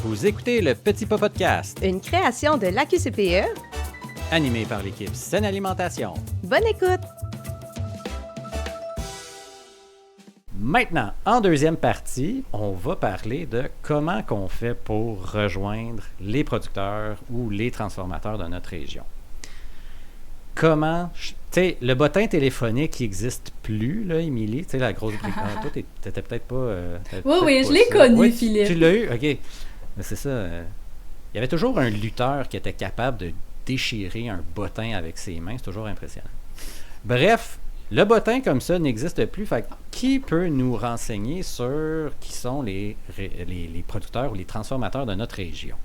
Vous écoutez le Petit Pas Podcast, Une création de l'AQCPE. animé par l'équipe Saine Alimentation. Bonne écoute! Maintenant, en deuxième partie, on va parler de comment qu'on fait pour rejoindre les producteurs ou les transformateurs de notre région. Comment, tu sais, le bottin téléphonique qui n'existe plus, là, Émilie, tu sais, la grosse brique. Toi, t'étais peut-être pas. Oui, je l'ai connu, oui, Philippe. Tu l'as eu? OK. Mais c'est ça. Il y avait toujours un lutteur qui était capable de déchirer un bottin avec ses mains. C'est toujours impressionnant. Bref, le bottin comme ça n'existe plus. Fait que qui peut nous renseigner sur qui sont les producteurs ou les transformateurs de notre région?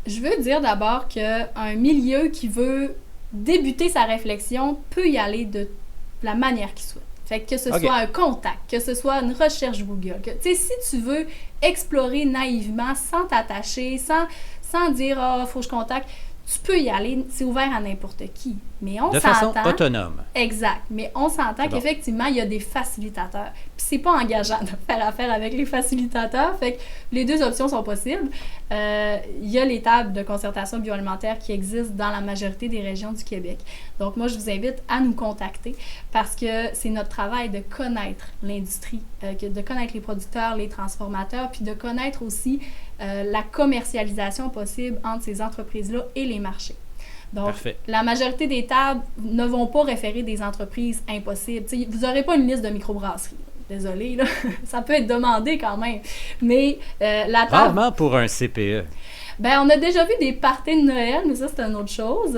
Je veux dire d'abord qu'un milieu qui veut débuter sa réflexion peut y aller de la manière qu'il souhaite. Fait que ce soit un contact, que ce soit une recherche Google. Tu sais, si tu veux explorer naïvement, sans t'attacher, sans dire « Ah, faut que je contacte », tu peux y aller, c'est ouvert à n'importe qui. Mais on de s'entend... façon autonome. Exact. Mais on s'entend qu'effectivement, il y a des facilitateurs. Puis c'est pas engageant de faire affaire avec les facilitateurs. Fait que les deux options sont possibles. Il y a les tables de concertation bioalimentaire qui existent dans la majorité des régions du Québec. Donc moi, je vous invite à nous contacter parce que c'est notre travail de connaître l'industrie, de connaître les producteurs, les transformateurs, puis de connaître aussi la commercialisation possible entre ces entreprises-là et les marchés. Donc, Parfait. La majorité des tables ne vont pas référer des entreprises impossibles. T'sais, vous n'aurez pas une liste de microbrasseries. Désolée, là. Ça peut être demandé quand même. Mais la table... Rarement pour un CPE. Ben, on a déjà vu des parties de Noël, mais ça, c'est une autre chose.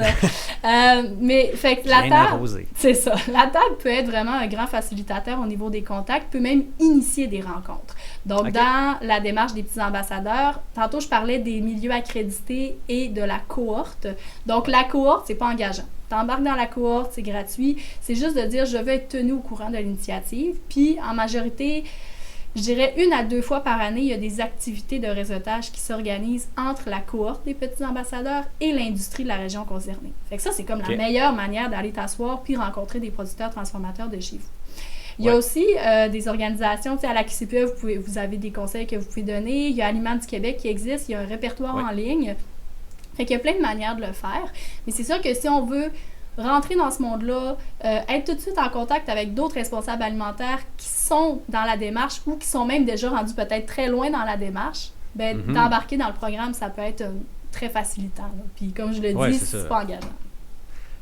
Mais, fait que la Bien table... arrosé. C'est ça. La table peut être vraiment un grand facilitateur au niveau des contacts, peut même initier des rencontres. Donc, OK. dans la démarche des petits ambassadeurs, tantôt, je parlais des milieux accrédités et de la cohorte. Donc, la cohorte, c'est pas engageant. T'embarques dans la cohorte, c'est gratuit. C'est juste de dire, je veux être tenu au courant de l'initiative. Puis, en majorité... Je dirais 1 à 2 fois par année, il y a des activités de réseautage qui s'organisent entre la cohorte des petits ambassadeurs et l'industrie de la région concernée. Fait que ça, c'est comme OK. la meilleure manière d'aller t'asseoir puis rencontrer des producteurs transformateurs de chez vous. Il y a Ouais. aussi des organisations, tu sais, à la QCPE, vous avez des conseils que vous pouvez donner. Il y a Aliments du Québec qui existe, il y a un répertoire Ouais. en ligne. Fait qu'il y a plein de manières de le faire. Mais c'est sûr que si on veut rentrer dans ce monde-là, être tout de suite en contact avec d'autres responsables alimentaires qui sont dans la démarche ou qui sont même déjà rendus peut-être très loin dans la démarche, ben, d'embarquer dans le programme, ça peut être très facilitant. Là. Puis comme je le Ouais, dis, c'est ça. c'est pas engageant.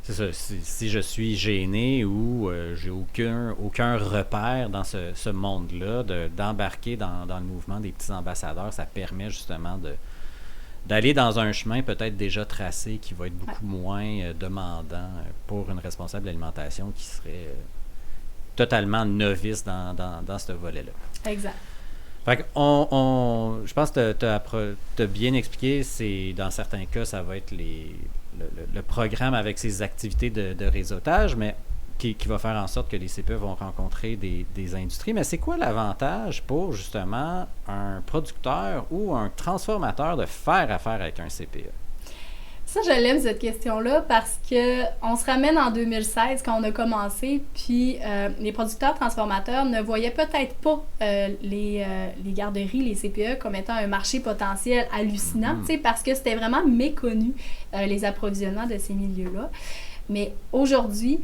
C'est ça. Si je suis gêné ou j'ai aucun repère dans ce monde-là, d'embarquer dans le mouvement des petits ambassadeurs, ça permet justement d'aller dans un chemin peut-être déjà tracé qui va être beaucoup moins demandant pour une responsable d'alimentation qui serait totalement novice dans ce volet-là. Exact. Fait que je pense que tu as bien expliqué, c'est dans certains cas, ça va être le programme avec ses activités de réseautage, mais qui va faire en sorte que les CPE vont rencontrer des industries. Mais c'est quoi l'avantage pour justement un producteur ou un transformateur de faire affaire avec un CPE? Ça, je l'aime, cette question-là, parce que on se ramène en 2016 quand on a commencé, puis les producteurs transformateurs ne voyaient peut-être pas les garderies, les CPE, comme étant un marché potentiel hallucinant, tu sais, parce que c'était vraiment méconnu, les approvisionnements de ces milieux-là. Mais aujourd'hui,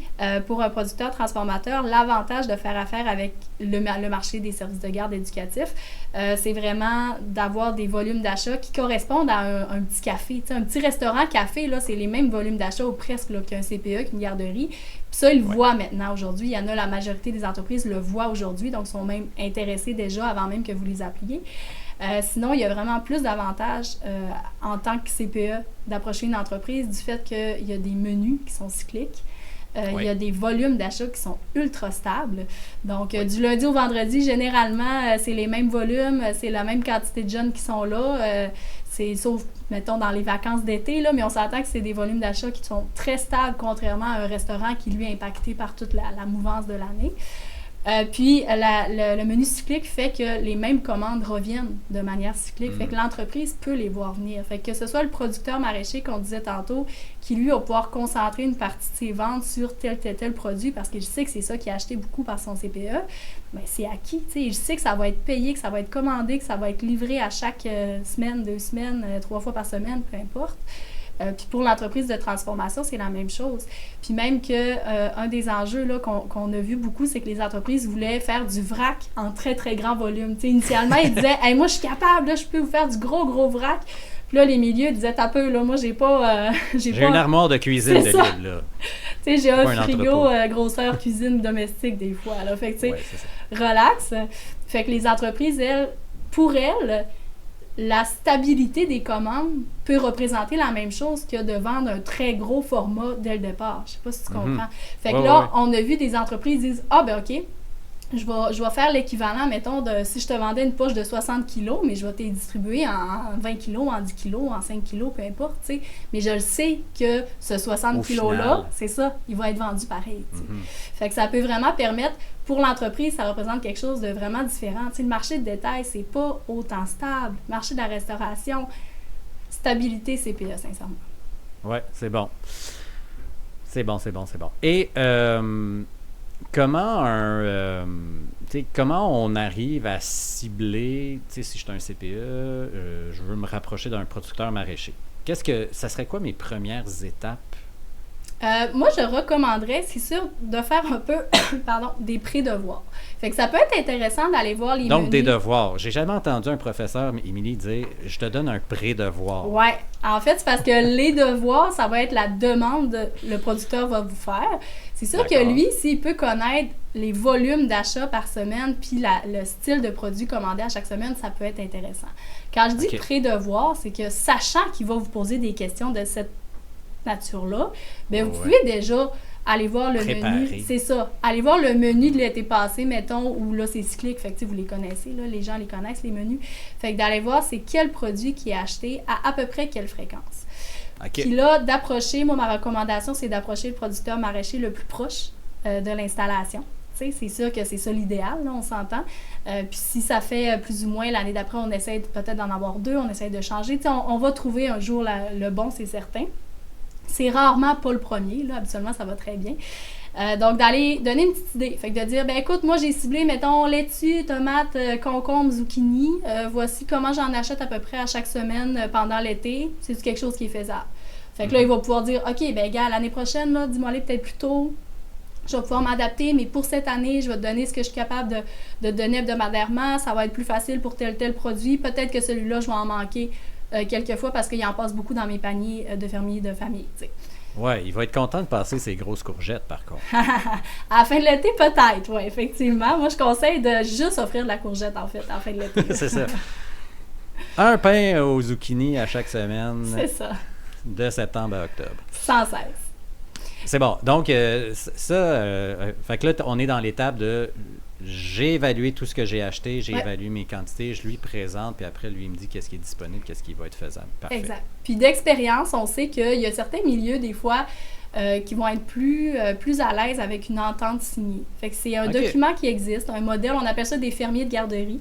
pour un producteur transformateur, l'avantage de faire affaire avec le marché des services de garde éducatifs, c'est vraiment d'avoir des volumes d'achat qui correspondent à un petit café. Tu sais, un petit restaurant-café, là, c'est les mêmes volumes d'achat ou presque là, qu'un CPE, qu'une garderie. Puis ça, ils le voient maintenant aujourd'hui. Il y en a, la majorité des entreprises le voient aujourd'hui, donc sont même intéressés déjà avant même que vous les appeliez. Sinon, il y a vraiment plus d'avantages en tant que CPE d'approcher une entreprise du fait qu'il y a des menus qui sont cycliques. Il y a des volumes d'achat qui sont ultra stables. Donc, du lundi au vendredi, généralement, c'est les mêmes volumes, c'est la même quantité de jeunes qui sont là. C'est sauf, mettons, dans les vacances d'été, là, mais on s'entend que c'est des volumes d'achat qui sont très stables, contrairement à un restaurant qui, lui, est impacté par toute la mouvance de l'année. Puis le menu cyclique fait que les mêmes commandes reviennent de manière cyclique. Fait que l'entreprise peut les voir venir. Fait que ce soit le producteur maraîcher qu'on disait tantôt, qui lui va pouvoir concentrer une partie de ses ventes sur tel produit parce qu'il sait que c'est ça qui est acheté beaucoup par son CPE, bien c'est acquis. T'sais. Il sait que ça va être payé, que ça va être commandé, que ça va être livré à chaque semaine, 2 semaines, 3 fois par semaine, peu importe. Puis pour l'entreprise de transformation, c'est la même chose. Puis même que un des enjeux là, qu'on a vu beaucoup, c'est que les entreprises voulaient faire du vrac en très, très grand volume. T'sais, initialement, ils disaient « Hey, moi, je suis capable, là, je peux vous faire du gros vrac. » Puis là, les milieux disaient « T'as peu, là, moi, j'ai pas... j'ai une armoire de cuisine de libre, là. » Tu sais, j'ai un frigo grosseur cuisine domestique des fois, là. Fait que, tu sais, relax. Fait que les entreprises, elles, pour elles, la stabilité des commandes peut représenter la même chose que de vendre un très gros format dès le départ. Je sais pas si tu comprends. Fait que là, on a vu des entreprises dire « Ah, ben OK, je vais faire l'équivalent, mettons, de si je te vendais une poche de 60 kilos, mais je vais te les distribuer en 20 kilos, en 10 kilos, en 5 kilos, peu importe, tu sais. Mais je le sais que ce 60 kilos-là, c'est ça, il va être vendu pareil, tu sais. Fait que ça peut vraiment permettre, pour l'entreprise, ça représente quelque chose de vraiment différent. Tu sais, le marché de détail, c'est pas autant stable. Le marché de la restauration, stabilité CPE, sincèrement. Ouais, c'est bon. C'est bon. Et... comment on arrive à cibler, si je suis un CPE, je veux me rapprocher d'un producteur maraîcher. Ça serait quoi mes premières étapes? Moi, je recommanderais, c'est sûr, de faire un peu des pré-devoirs. Fait que ça peut être intéressant d'aller voir les menus. Donc, des devoirs. J'ai jamais entendu un professeur, Émilie, dire « Je te donne un pré-devoir ». Oui. En fait, c'est parce que les devoirs, ça va être la demande que le producteur va vous faire. C'est sûr que lui, s'il peut connaître les volumes d'achat par semaine puis le style de produit commandé à chaque semaine, ça peut être intéressant. Quand je dis pré-devoir, c'est que sachant qu'il va vous poser des questions de cette nature-là, bien, vous pouvez déjà aller voir le menu. C'est ça. Allez voir le menu de l'été passé, mettons, où là, c'est cyclique. Fait que vous les connaissez, là, les gens les connaissent, les menus. Fait que d'aller voir c'est quel produit qui est acheté à peu près quelle fréquence. Puis là, d'approcher, moi, ma recommandation, c'est d'approcher le producteur maraîcher le plus proche de l'installation. C'est sûr que c'est ça l'idéal, là, on s'entend. Puis si ça fait plus ou moins l'année d'après, on essaie peut-être d'en avoir 2, on essaie de changer. On va trouver un jour le bon, c'est certain. C'est rarement pas le premier, là, habituellement ça va très bien. Donc d'aller donner une petite idée, fait que de dire, ben écoute, moi j'ai ciblé, mettons, laitue, tomate, concombre, zucchini, voici comment j'en achète à peu près à chaque semaine pendant l'été, c'est quelque chose qui est faisable. Fait que là, il va pouvoir dire, ok, ben gars, l'année prochaine, là, dis-moi aller peut-être plus tôt, je vais pouvoir m'adapter, mais pour cette année, je vais te donner ce que je suis capable de donner hebdomadairement, ça va être plus facile pour tel produit, peut-être que celui-là, je vais en manquer quelques fois parce qu'il en passe beaucoup dans mes paniers de fermiers de famille, tu sais. Ouais, il va être content de passer ses grosses courgettes, par contre. À la fin de l'été, peut-être, oui, effectivement. Moi, je conseille de juste offrir de la courgette, en fait, à la fin de l'été. C'est ça. Un pain aux zucchini à chaque semaine. C'est ça. De septembre à octobre. Sans cesse. C'est bon. Donc, fait que là, on est dans l'étape de j'ai évalué tout ce que j'ai acheté, j'ai évalué mes quantités, je lui présente, puis après, lui, il me dit qu'est-ce qui est disponible, qu'est-ce qui va être faisable. Parfait. Exact. Puis d'expérience, on sait qu'il y a certains milieux, des fois, qui vont être plus à l'aise avec une entente signée. Fait que c'est un document qui existe, un modèle, on appelle ça des fermiers de garderie.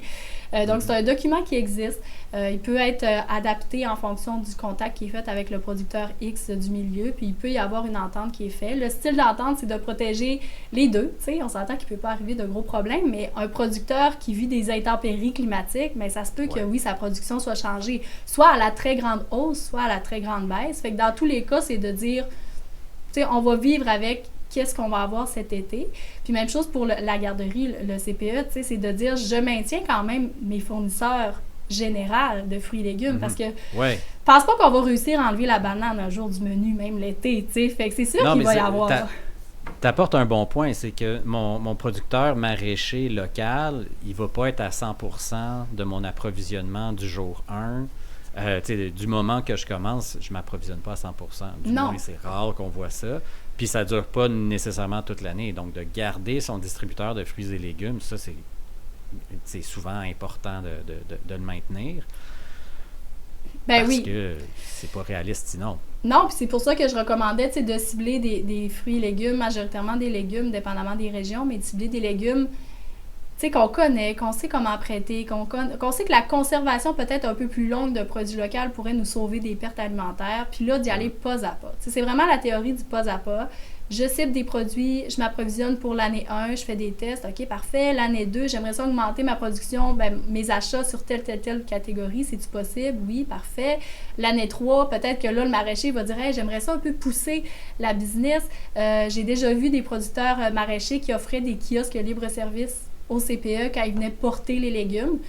Donc, c'est un document qui existe. Il peut être adapté en fonction du contact qui est fait avec le producteur X du milieu, puis il peut y avoir une entente qui est faite. Le style d'entente, c'est de protéger les deux. Tu sais, on s'entend qu'il ne peut pas arriver de gros problèmes, mais un producteur qui vit des intempéries climatiques, bien, ça se peut que, oui, sa production soit changée, soit à la très grande hausse, soit à la très grande baisse. Fait que dans tous les cas, c'est de dire, tu sais, on va vivre avec qu'est-ce qu'on va avoir cet été. Puis même chose pour la garderie, le CPE, tu sais, c'est de dire, je maintiens quand même mes fournisseurs généraux de fruits et légumes, parce que pense pas qu'on va réussir à enlever la banane un jour du menu, même l'été, tu sais. Fait que c'est sûr qu'il va y avoir. T'apportes un bon point, c'est que mon producteur maraîcher local, il va pas être à 100% de mon approvisionnement du jour 1. Du moment que je commence, je ne m'approvisionne pas à 100%. Du moins, c'est rare qu'on voit ça. Puis ça ne dure pas nécessairement toute l'année. Donc, de garder son distributeur de fruits et légumes, ça, c'est souvent important de le maintenir. Ben parce que c'est pas réaliste sinon. Non, puis c'est pour ça que je recommandais de cibler des fruits et légumes, majoritairement des légumes, dépendamment des régions, mais de cibler des légumes sais, qu'on connaît, qu'on sait comment prêter, qu'on sait que la conservation peut-être un peu plus longue de produits locaux pourrait nous sauver des pertes alimentaires, puis là, d'y aller pas à pas. Tu sais, c'est vraiment la théorie du pas à pas. Je cible des produits, je m'approvisionne pour l'année 1, je fais des tests, OK, parfait. L'année 2, j'aimerais ça augmenter ma production, mes achats sur telle catégorie, c'est-tu possible? Oui, parfait. L'année 3, peut-être que là, le maraîcher va dire, hey, j'aimerais ça un peu pousser la business. J'ai déjà vu des producteurs maraîchers qui offraient des kiosques libre-service au CPE quand ils venaient porter les légumes.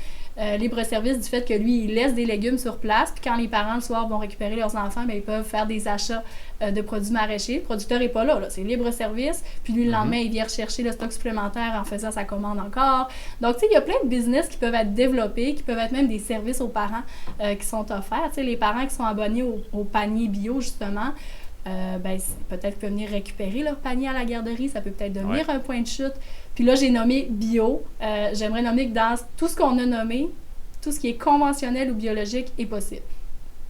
Libre-service du fait que lui, il laisse des légumes sur place, puis quand les parents, le soir, vont récupérer leurs enfants, ils peuvent faire des achats de produits maraîchers. Le producteur n'est pas là, c'est libre-service, puis lui, le lendemain, il vient rechercher le stock supplémentaire en faisant sa commande encore. Donc, tu sais, il y a plein de business qui peuvent être développés, qui peuvent être même des services aux parents qui sont offerts. Tu sais, les parents qui sont abonnés au panier bio, justement, peut-être peuvent venir récupérer leur panier à la garderie, ça peut peut-être devenir un point de chute. Puis là, j'ai nommé bio. J'aimerais nommer que dans tout ce qu'on a nommé, tout ce qui est conventionnel ou biologique est possible.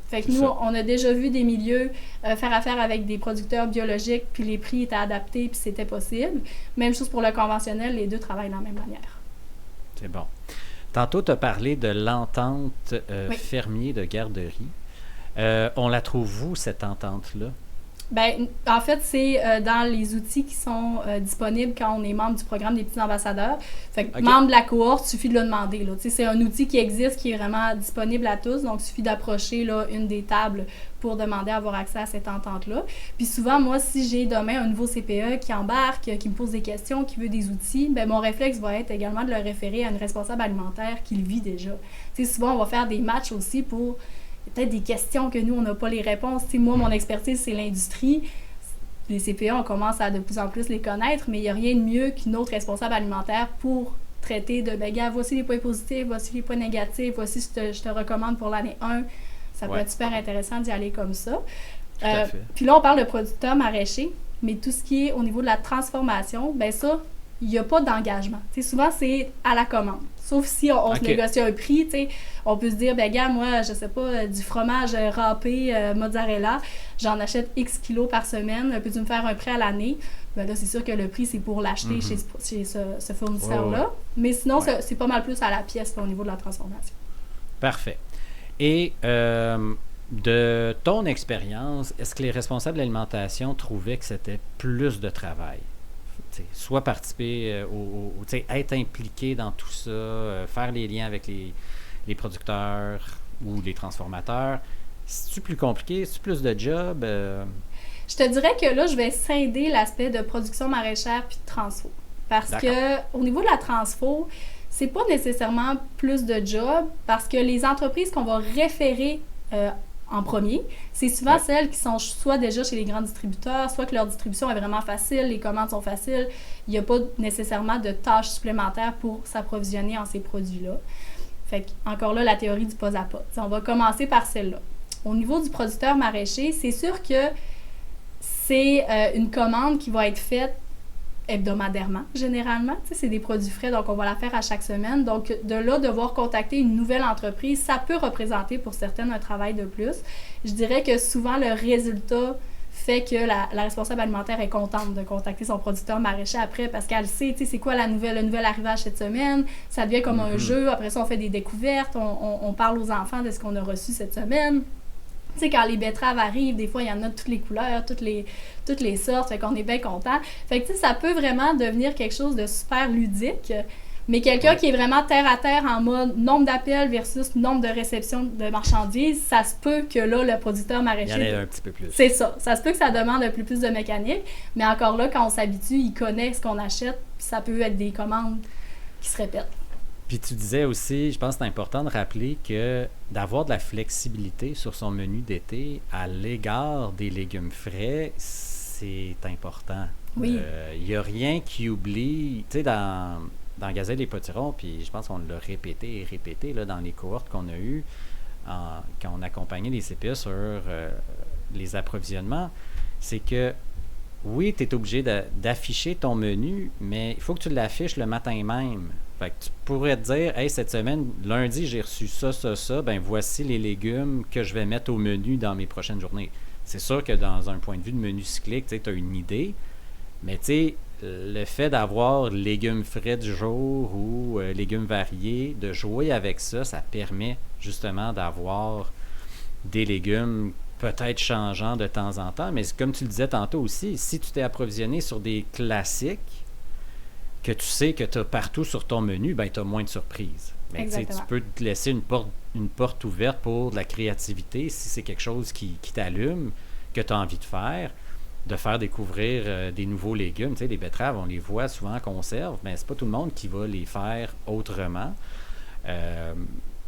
Fait que nous, on a déjà vu des milieux faire affaire avec des producteurs biologiques, puis les prix étaient adaptés, puis c'était possible. Même chose pour le conventionnel, les deux travaillent de la même manière. C'est bon. Tantôt, tu as parlé de l'entente fermier de garderie. On la trouve où, cette entente-là? Ben, en fait, c'est dans les outils qui sont disponibles quand on est membre du programme des petits ambassadeurs. Fait que membre de la cohorte, il suffit de le demander. Là. C'est un outil qui existe, qui est vraiment disponible à tous. Donc, il suffit d'approcher là, une des tables pour demander à avoir accès à cette entente-là. Puis souvent, moi, si j'ai demain un nouveau CPE qui embarque, qui me pose des questions, qui veut des outils, ben mon réflexe va être également de le référer à une responsable alimentaire qui le vit déjà. T'sais, souvent, on va faire des matchs aussi pour peut-être des questions que nous, on n'a pas les réponses. T'sais, moi, mon expertise, c'est l'industrie. Les CPE, on commence à de plus en plus les connaître, mais il n'y a rien de mieux qu'une autre responsable alimentaire pour traiter de, ben gars, voici les points positifs, voici les points négatifs, voici ce que je te recommande pour l'année 1. Ça peut être super intéressant d'y aller comme ça. Puis là, on parle de producteurs maraîchers, mais tout ce qui est au niveau de la transformation, ben ça, il n'y a pas d'engagement. T'sais, souvent, c'est à la commande. Sauf si on se négocie un prix, t'sais, on peut se dire, ben gars, moi, je sais pas, du fromage râpé, mozzarella, j'en achète X kilos par semaine, peux-tu me faire un prêt à l'année? Ben là, c'est sûr que le prix, c'est pour l'acheter chez ce fournisseur-là. Mais sinon, c'est pas mal plus à la pièce là, au niveau de la transformation. Parfait. Et de ton expérience, est-ce que les responsables de l'alimentation trouvaient que c'était plus de travail? Soit participer, être impliqué dans tout ça, faire les liens avec les producteurs ou les transformateurs. C'est-tu plus compliqué? C'est-tu plus de job? Je te dirais que là, je vais scinder l'aspect de production maraîchère puis de transfo. Parce que au niveau de la transfo, c'est pas nécessairement plus de job parce que les entreprises qu'on va référer en premier, c'est souvent celles qui sont soit déjà chez les grands distributeurs, soit que leur distribution est vraiment facile, les commandes sont faciles, il n'y a pas nécessairement de tâches supplémentaires pour s'approvisionner en ces produits-là. Fait que, encore là, la théorie du pas à pas. T'sais, on va commencer par celle-là. Au niveau du producteur maraîcher, c'est sûr que c'est une commande qui va être faite hebdomadairement, généralement. C'est des produits frais, donc on va la faire à chaque semaine. Donc, de là, devoir contacter une nouvelle entreprise, ça peut représenter pour certaines un travail de plus. Je dirais que souvent, le résultat fait que la responsable alimentaire est contente de contacter son producteur maraîcher après parce qu'elle sait, tu sais, c'est quoi le nouvel arrivage cette semaine. Ça devient comme un jeu. Après ça, on fait des découvertes, on parle aux enfants de ce qu'on a reçu cette semaine. Tu sais, quand les betteraves arrivent, des fois, il y en a de toutes les couleurs, toutes les sortes, fait qu'on est bien content. Fait que, tu sais, ça peut vraiment devenir quelque chose de super ludique, mais quelqu'un qui est vraiment terre à terre en mode nombre d'appels versus nombre de réceptions de marchandises, ça se peut que là, le producteur maraîcher... Il y en a un petit peu plus. C'est ça. Ça se peut que ça demande un peu plus de mécanique, mais encore là, quand on s'habitue, il connaît ce qu'on achète, puis ça peut être des commandes qui se répètent. Puis tu disais aussi, je pense que c'est important de rappeler que d'avoir de la flexibilité sur son menu d'été à l'égard des légumes frais, c'est important. Oui. Il n'y a rien qui oublie, tu sais, dans Gazelle des Potirons, puis je pense qu'on l'a répété et répété là, dans les cohortes qu'on a eues quand on accompagnait les CPE sur les approvisionnements, c'est que oui, tu es obligé d'afficher ton menu, mais il faut que tu l'affiches le matin même. Fait que tu pourrais te dire, hey, cette semaine, lundi, j'ai reçu ça, ben voici les légumes que je vais mettre au menu dans mes prochaines journées. C'est sûr que dans un point de vue de menu cyclique, tu as une idée, mais tu sais, le fait d'avoir légumes frais du jour ou légumes variés, de jouer avec ça, ça permet justement d'avoir des légumes peut-être changeants de temps en temps. Mais comme tu le disais tantôt aussi, si tu t'es approvisionné sur des classiques que tu sais que tu as partout sur ton menu, ben tu as moins de surprises. Ben, tu peux te laisser une porte ouverte pour de la créativité si c'est quelque chose qui t'allume, que tu as envie de faire découvrir des nouveaux légumes. Tu sais, les betteraves, on les voit souvent en conserve, mais c'est pas tout le monde qui va les faire autrement.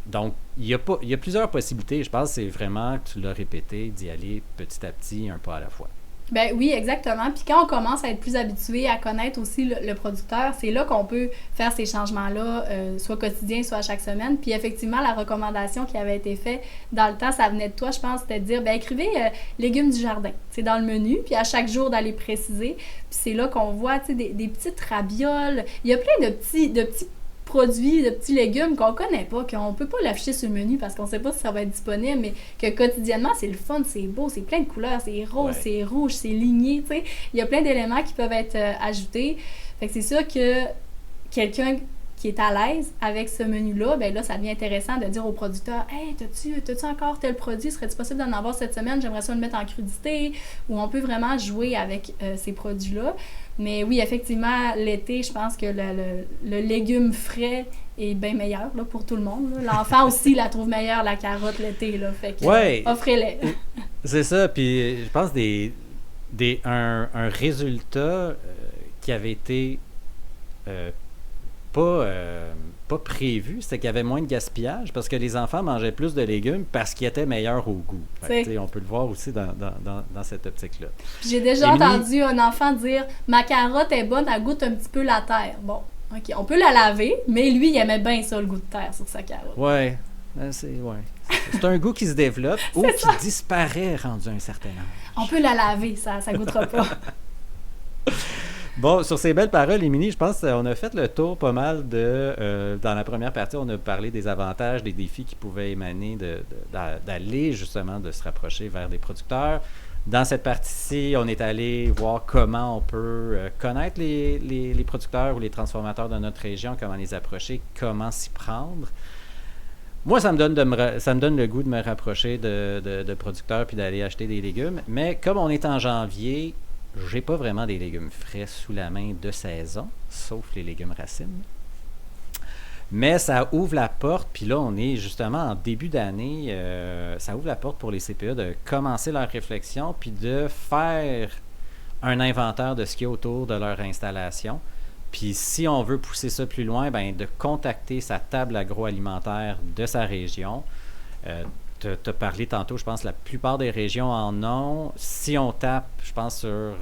Donc, il y a plusieurs possibilités. Je pense que c'est vraiment, tu l'as répété, d'y aller petit à petit, un pas à la fois. Ben oui, exactement. Puis quand on commence à être plus habitué à connaître aussi le producteur, c'est là qu'on peut faire ces changements-là, soit quotidiens, soit à chaque semaine. Puis effectivement, la recommandation qui avait été faite dans le temps, ça venait de toi, je pense, c'était de dire, ben écrivez légumes du jardin. C'est dans le menu, puis à chaque jour d'aller préciser. Puis c'est là qu'on voit, tu sais, des petites rabioles. Il y a plein de petits produits, de petits légumes qu'on connaît pas, qu'on peut pas l'afficher sur le menu parce qu'on sait pas si ça va être disponible, mais que quotidiennement, c'est le fun, c'est beau, c'est plein de couleurs, c'est rose, c'est rouge, c'est ligné, tu sais. Il y a plein d'éléments qui peuvent être ajoutés. Fait que c'est sûr que quelqu'un qui est à l'aise avec ce menu-là, ben là, ça devient intéressant de dire au producteur « Hey, t'as-tu encore tel produit? Serait-il possible d'en avoir cette semaine? J'aimerais ça le mettre en crudité. » Ou on peut vraiment jouer avec ces produits-là. Mais oui, effectivement, l'été, je pense que le légume frais est bien meilleur là, pour tout le monde. Là. L'enfant aussi la trouve meilleure, la carotte, l'été. Là, fait que offrez-les. C'est ça. Puis je pense un résultat qui avait été pas prévu, c'était qu'il y avait moins de gaspillage parce que les enfants mangeaient plus de légumes parce qu'ils étaient meilleurs au goût. On peut le voir aussi dans cette optique-là. J'ai déjà entendu un enfant dire « Ma carotte est bonne, elle goûte un petit peu la terre. » Bon, OK, on peut la laver, mais lui, il aimait bien ça, le goût de terre sur sa carotte. Oui, c'est un goût qui se développe ou qui disparaît rendu à un certain âge. On peut la laver, ça goûtera pas. Bon, sur ces belles paroles, Émilie, je pense qu'on a fait le tour pas mal dans la première partie, on a parlé des avantages, des défis qui pouvaient émaner d'aller justement, de se rapprocher vers des producteurs. Dans cette partie-ci, on est allé voir comment on peut connaître les producteurs ou les transformateurs de notre région, comment les approcher, comment s'y prendre. Moi, ça me donne le goût de me rapprocher de producteurs puis d'aller acheter des légumes. Mais comme on est en janvier, j'ai pas vraiment des légumes frais sous la main de saison, sauf les légumes racines. Mais ça ouvre la porte, puis là, on est justement en début d'année, ça ouvre la porte pour les CPE de commencer leur réflexion, puis de faire un inventaire de ce qu'il y a autour de leur installation. Puis si on veut pousser ça plus loin, ben de contacter sa table agroalimentaire de sa région. Tu as parlé tantôt, je pense, la plupart des régions en ont. Si on tape, je pense, sur,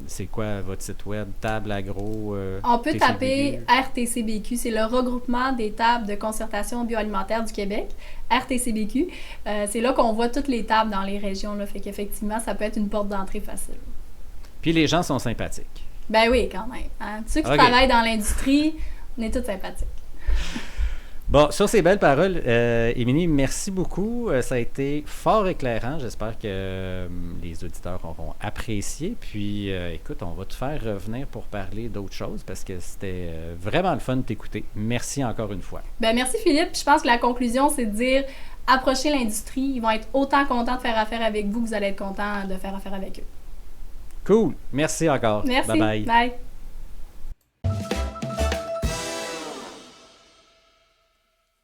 c'est quoi votre site web, Table Agro... on peut taper RTCBQ, c'est le regroupement des tables de concertation bioalimentaire du Québec, RTCBQ. C'est là qu'on voit toutes les tables dans les régions, là, fait qu'effectivement, ça peut être une porte d'entrée facile. Puis les gens sont sympathiques. Ben oui, quand même. Hein? Ceux qui travaillent dans l'industrie, on est tous sympathiques. Bon, sur ces belles paroles, Émilie, merci beaucoup. Ça a été fort éclairant. J'espère que les auditeurs auront apprécié. Puis, écoute, on va te faire revenir pour parler d'autres choses parce que c'était vraiment le fun de t'écouter. Merci encore une fois. Ben merci Philippe. Je pense que la conclusion, c'est de dire approchez l'industrie. Ils vont être autant contents de faire affaire avec vous que vous allez être contents de faire affaire avec eux. Cool. Merci encore. Merci. Bye bye. Bye.